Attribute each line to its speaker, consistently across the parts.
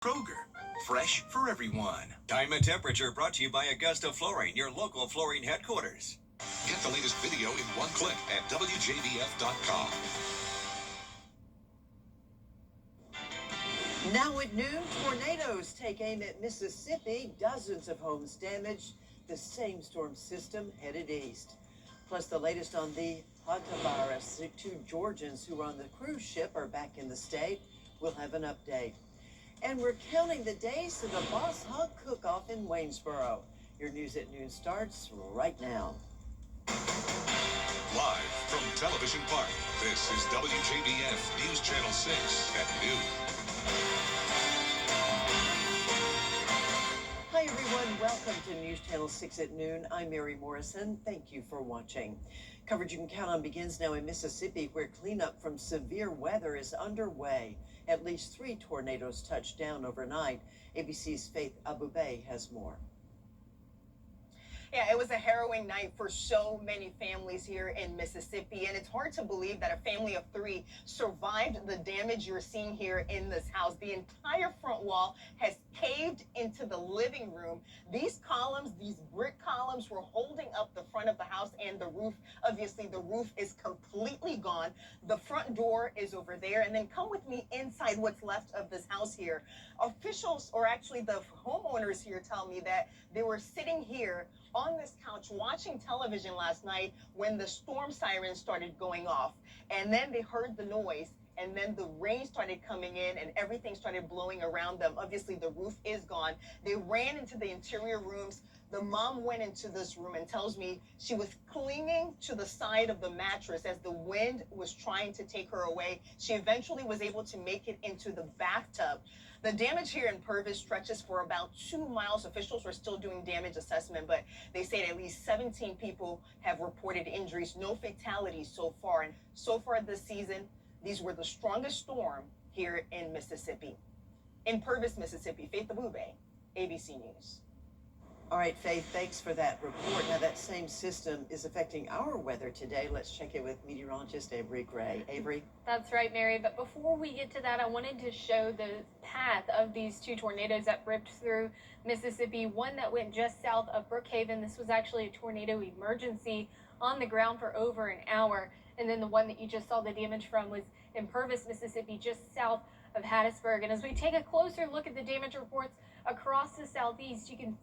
Speaker 1: Kroger, fresh for everyone.
Speaker 2: Time and temperature brought to you by Augusta Flooring, your local flooring headquarters.
Speaker 1: Get the latest video in one click at WJBF.com.
Speaker 3: Now at noon, tornadoes take aim at Mississippi. Dozens of homes damaged. The same storm system headed east. Plus the latest on the hantavirus. 2 Georgians who were on the cruise ship are back in the state. We'll have an update. And we're counting the days to the Boss Hog Cook-Off in Waynesboro. Your News at Noon starts right now.
Speaker 1: Live from Television Park, this is WJBF News Channel 6 at noon.
Speaker 3: Hi everyone, welcome to News Channel 6 at noon. I'm Mary Morrison. Thank you for watching. Coverage you can count on begins now in Mississippi, where cleanup from severe weather is underway. At least 3 tornadoes touched down overnight. ABC's Faith Abubey has more.
Speaker 4: Yeah, it was a harrowing night for so many families here in Mississippi, and it's hard to believe that a family of 3 survived the damage you're seeing here in this house. The entire front wall has caved into the living room. These columns, these brick columns, were holding up the front of the house and the roof. Obviously, the roof is completely gone. The front door is over there, and then come with me inside what's left of this house here. Officials, or actually the homeowners here, tell me that they were sitting here on this couch watching television last night when the storm sirens started going off, and then they heard the noise, and then the rain started coming in and everything started blowing around them. Obviously the roof is gone. They ran into the interior rooms. The mom went into this room and tells me she was clinging to the side of the mattress as the wind was trying to take her away. She eventually was able to make it into the bathtub. The damage here in Purvis stretches for about 2 miles. Officials are still doing damage assessment, but they say at least 17 people have reported injuries, no fatalities so far. And so far this season, these were the strongest storm here in Mississippi. In Purvis, Mississippi, Faith Abubey, ABC News.
Speaker 3: All right, Faith, thanks for that report. Now, that same system is affecting our weather today. Let's check in with meteorologist Avery Gray. Avery?
Speaker 5: That's right, Mary. But before we get to that, I wanted to show the path of these 2 tornadoes that ripped through Mississippi. One that went just south of Brookhaven. This was actually a tornado emergency on the ground for over an hour. And then the one that you just saw the damage from was in Purvis, Mississippi, just south of Hattiesburg. And as we take a closer look at the damage reports across the southeast, you can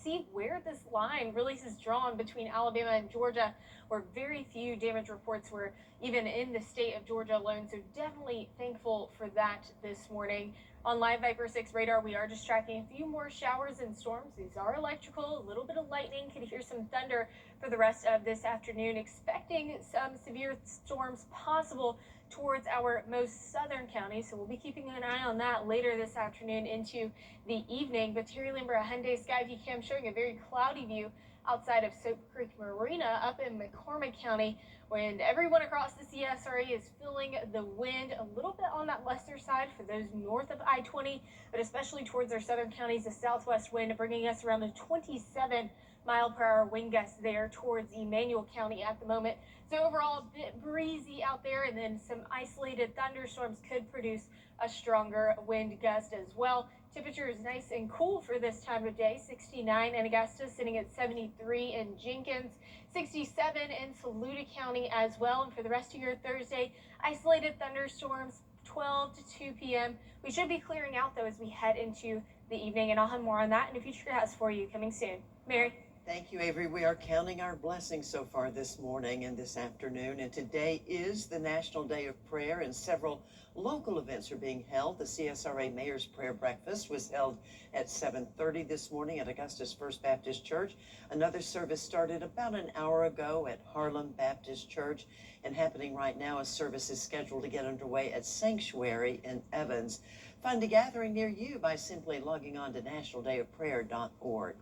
Speaker 5: see where this line really is drawn between Alabama and Georgia, where very few damage reports were even in the state of Georgia alone. So definitely thankful for that this morning. On Live Viper 6 radar, we are just tracking a few more showers and storms. These are electrical, a little bit of lightning. Could hear some thunder for the rest of this afternoon. Expecting some severe storms possible towards our most southern counties. So we'll be keeping an eye on that later this afternoon into the evening. But Terry Lambert, Hyundai Skyview Cam showing a very cloudy view outside of Soap Creek Marina up in McCormick County, when everyone across the CSRA is feeling the wind a little bit on that lesser side for those north of I-20, but especially towards our southern counties, the southwest wind bringing us around a 27-mile-per-hour wind gust there towards Emmanuel County at the moment. So overall, a bit breezy out there, and then some isolated thunderstorms could produce a stronger wind gust as well. Temperature is nice and cool for this time of day. 69 in Augusta, sitting at 73 in Jenkins, 67 in Saluda County as well. And for the rest of your Thursday, isolated thunderstorms 12 to 2 p.m. We should be clearing out, though, as we head into the evening, and I'll have more on that in a future cast for you coming soon. Mary?
Speaker 3: Thank you, Avery. We are counting our blessings so far this morning and this afternoon, and today is the National Day of Prayer, and several local events are being held. The CSRA Mayor's Prayer Breakfast was held at 7:30 this morning at Augusta's First Baptist Church. Another service started about an hour ago at Harlem Baptist Church, and happening right now, a service is scheduled to get underway at Sanctuary in Evans. Find a gathering near you by simply logging on to nationaldayofprayer.org.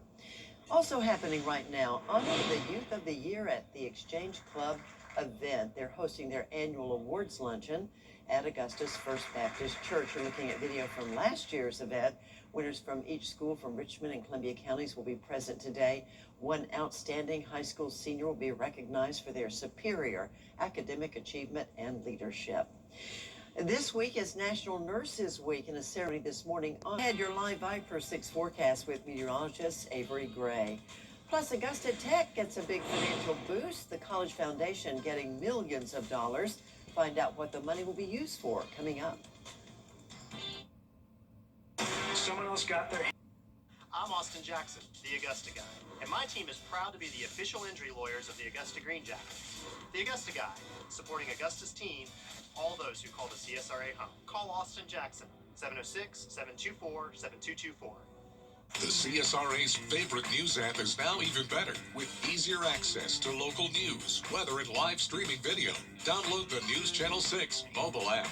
Speaker 3: Also happening right now, honoring the Youth of the Year at the Exchange Club event. They're hosting their annual awards luncheon at Augusta's First Baptist Church. We're looking at video from last year's event. Winners from each school from Richmond and Columbia counties will be present today. One outstanding high school senior will be recognized for their superior academic achievement and leadership. This week is National Nurses Week, and a ceremony this morning. I had your live Viper 6 forecast with meteorologist Avery Gray. Plus, Augusta Tech gets a big financial boost. The College Foundation getting millions of dollars. Find out what the money will be used for coming up.
Speaker 6: Someone else got their.
Speaker 7: I'm Austin Jackson, the Augusta Guy, and my team is proud to be the official injury lawyers of the Augusta Green Jackets. The Augusta Guy, supporting Augusta's team, all those who call the CSRA home. Call Austin Jackson, 706-724-7224.
Speaker 1: The CSRA's favorite news app is now even better with easier access to local news, weather, and live streaming video. Download the News Channel 6 mobile app.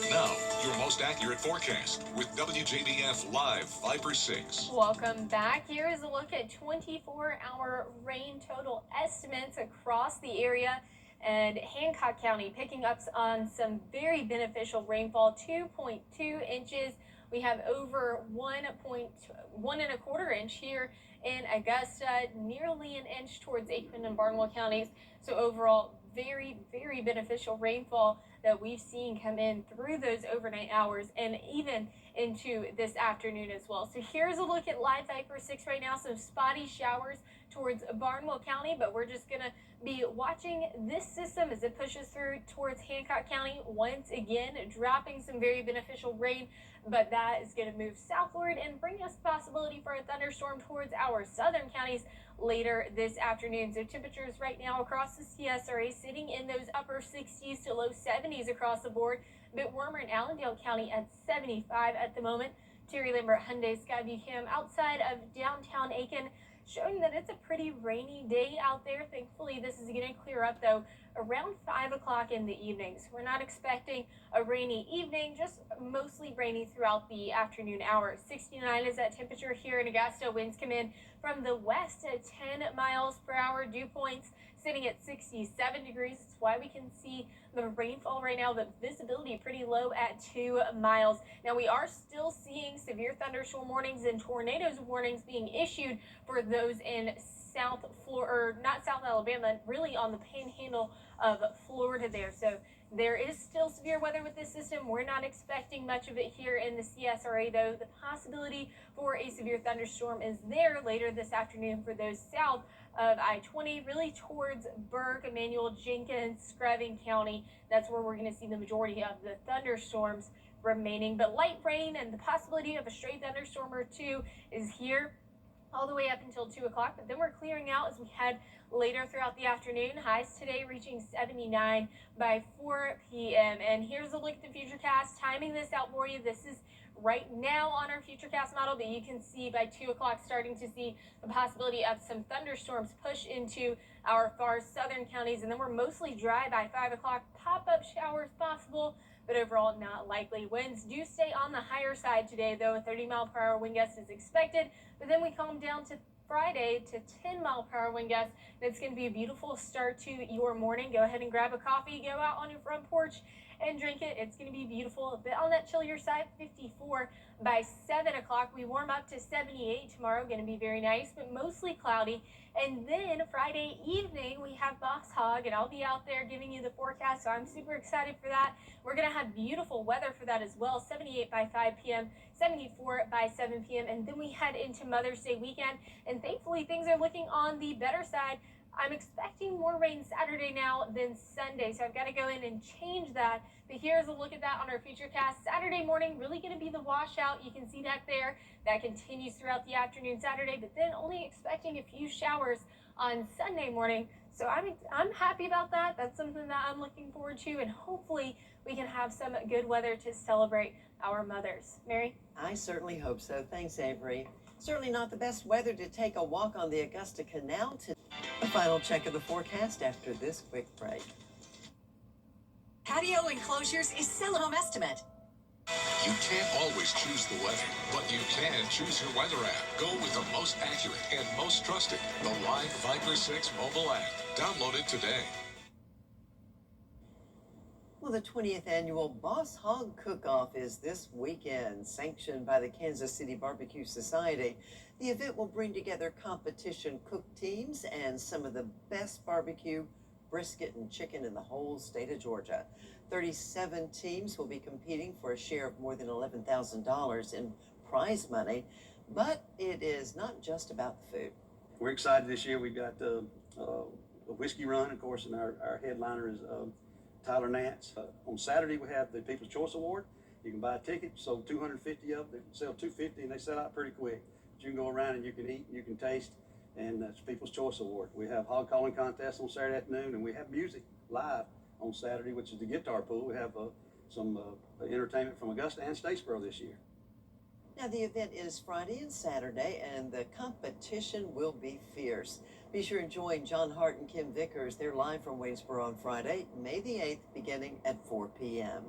Speaker 1: Now, your most accurate forecast with WJBF Live Viper 6.
Speaker 5: Welcome back. Here is a look at 24-hour rain total estimates across the area. And Hancock County picking up on some very beneficial rainfall, 2.2 inches. We have over 1.125 inch here in Augusta, nearly an inch towards Aikman and Barnwell counties. So overall, very, very beneficial rainfall that we've seen come in through those overnight hours and even into this afternoon as well. So here's a look at Live Viper 6 right now. Some spotty showers towards Barnwell County, but we're just going to be watching this system as it pushes through towards Hancock County. Once again, dropping some very beneficial rain, but that is going to move southward and bring us the possibility for a thunderstorm towards our southern counties later this afternoon. So temperatures right now across the CSRA sitting in those upper 60s to low 70s across the board. A bit warmer in Allendale County at 75 at the moment. Terry Lambert Hyundai Skyview Cam outside of downtown Aiken, showing that it's a pretty rainy day out there. Thankfully, this is going to clear up, though, around 5 o'clock in the evening. So we're not expecting a rainy evening, just mostly rainy throughout the afternoon hours. 69 is that temperature here in Augusta. Winds come in from the west at 10 miles per hour. Dew points sitting at 67 degrees. That's why we can see the rainfall right now. The visibility pretty low at 2 miles. Now, we are still seeing severe thunderstorm warnings and tornadoes warnings being issued for those in South Florida, or not South Alabama, really on the panhandle of Florida there. So there is still severe weather with this system. We're not expecting much of it here in the CSRA, though. The possibility for a severe thunderstorm is there later this afternoon for those south of I-20, really towards Burke, Emmanuel, Jenkins, Screven County. That's where we're going to see the majority of the thunderstorms remaining. But light rain and the possibility of a stray thunderstorm or two is here all the way up until 2 o'clock. But then we're clearing out as we head later throughout the afternoon. Highs today reaching 79 by 4 p.m. And here's a look at the Futurecast. Timing this out for you. This is right now on our Futurecast model, but you can see by 2 o'clock starting to see the possibility of some thunderstorms push into our far southern counties. And then we're mostly dry by 5 o'clock. Pop-up showers possible, but overall not likely. Winds do stay on the higher side today, though. A 30-mile-per-hour wind gust is expected, but then we calm down to Friday to 10-mile-per-hour wind gust. And it's going to be a beautiful start to your morning. Go ahead and grab a coffee, go out on your front porch and drink it. It's going to be beautiful. A bit on that chillier side, 54 by 7 o'clock. We warm up to 78 tomorrow. Going to be very nice, but mostly cloudy. And then Friday evening, we have Boss Hog, and I'll be out there giving you the forecast, so I'm super excited for that. We're going to have beautiful weather for that as well, 78 by 5 p.m., 74 by 7 p.m., and then we head into Mother's Day weekend, and thankfully things are looking on the better side. I'm expecting more rain Saturday now than Sunday, so I've got to go in and change that. But here's a look at that on our Futurecast. Saturday morning, really going to be the washout. You can see that there. That continues throughout the afternoon Saturday, but then only expecting a few showers on Sunday morning. So I'm happy about that. That's something that I'm looking forward to, and hopefully we can have some good weather to celebrate our mothers. Mary?
Speaker 3: I certainly hope so. Thanks, Avery. Certainly not the best weather to take a walk on the Augusta Canal today. A final check of the forecast after this quick break.
Speaker 8: Patio Enclosures is Sell Home Estimate.
Speaker 1: You can't always choose the weather, but you can choose your weather app. Go with the most accurate and most trusted, the Live Viper 6 mobile app. Download it today.
Speaker 3: Well, the 20th annual Boss Hog Cook-Off is this weekend, sanctioned by the Kansas City Barbecue Society. The event will bring together competition cook teams and some of the best barbecue brisket and chicken in the whole state of Georgia. 37 teams will be competing for a share of more than $11,000 in prize money, but it is not just about the food.
Speaker 9: We're excited this year. We've got a whiskey run, of course, and our headliner is Tyler Nance. On Saturday, we have the People's Choice Award. You can buy a ticket, sold 250 of them. They sell 250 and they sell out pretty quick. But you can go around and you can eat, and you can taste, and that's People's Choice Award. We have hog calling contest on Saturday afternoon, and we have music live on Saturday, which is the guitar pool. We have some entertainment from Augusta and Statesboro this year.
Speaker 3: Now, the event is Friday and Saturday, and the competition will be fierce. Be sure and join John Hart and Kim Vickers. They're live from Waynesboro on Friday, May the 8th, beginning at 4 p.m.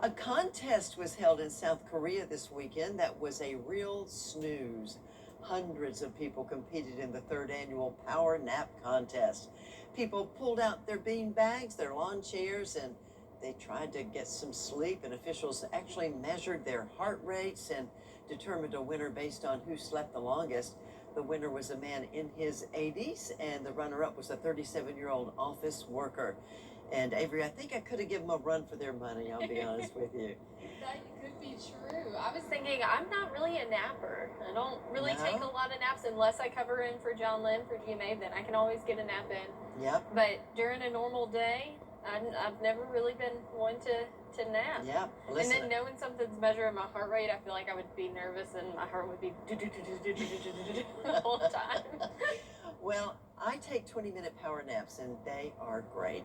Speaker 3: A contest was held in South Korea this weekend that was a real snooze. Hundreds of people competed in the 3rd annual Power Nap Contest. People pulled out their bean bags, their lawn chairs, and they tried to get some sleep, and officials actually measured their heart rates and determined a winner based on who slept the longest. The winner was a man in his 80s, and the runner-up was a 37-year-old office worker. And Avery, I think I could have given them a run for their money, I'll be honest with you.
Speaker 5: That could be true. I was thinking, I'm not really a napper. I don't really take a lot of naps unless I cover in for John Lynn for GMA, then I can always get a nap in.
Speaker 3: Yep.
Speaker 5: But during a normal day, I've never really been one to nap.
Speaker 3: Yep.
Speaker 5: And
Speaker 3: Listen,
Speaker 5: then knowing something's measuring my heart rate, I feel like I would be nervous and my heart would be the whole time.
Speaker 3: well, I take 20-minute power naps, and they are great.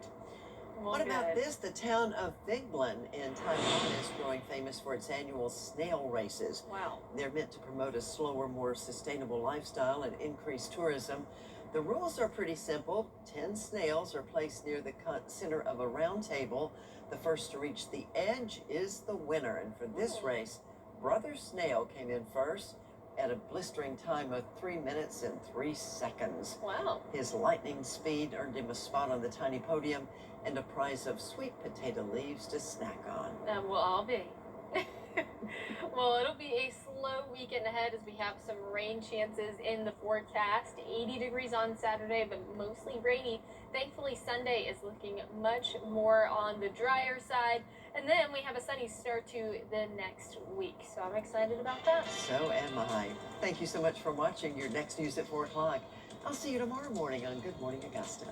Speaker 5: Well,
Speaker 3: What about
Speaker 5: good.
Speaker 3: this? The town of Bigblin in Taiwan is growing famous for its annual snail races.
Speaker 5: Wow.
Speaker 3: They're meant to promote a slower, more sustainable lifestyle and increase tourism. The rules are pretty simple. 10 snails are placed near the center of a round table. The first to reach the edge is the winner. And for this race, Brother Snail came in first at a blistering time of 3 minutes and 3 seconds.
Speaker 5: Wow.
Speaker 3: His lightning speed earned him a spot on the tiny podium and a prize of sweet potato leaves to snack on.
Speaker 5: Well, I'll be. Well, it'll be a slow weekend ahead as we have some rain chances in the forecast. 80 degrees on Saturday, but mostly rainy. Thankfully, Sunday is looking much more on the drier side. And then we have a sunny start to the next week. So I'm excited about that.
Speaker 3: So am I. Thank you so much for watching your next news at 4 o'clock. I'll see you tomorrow morning on Good Morning Augusta.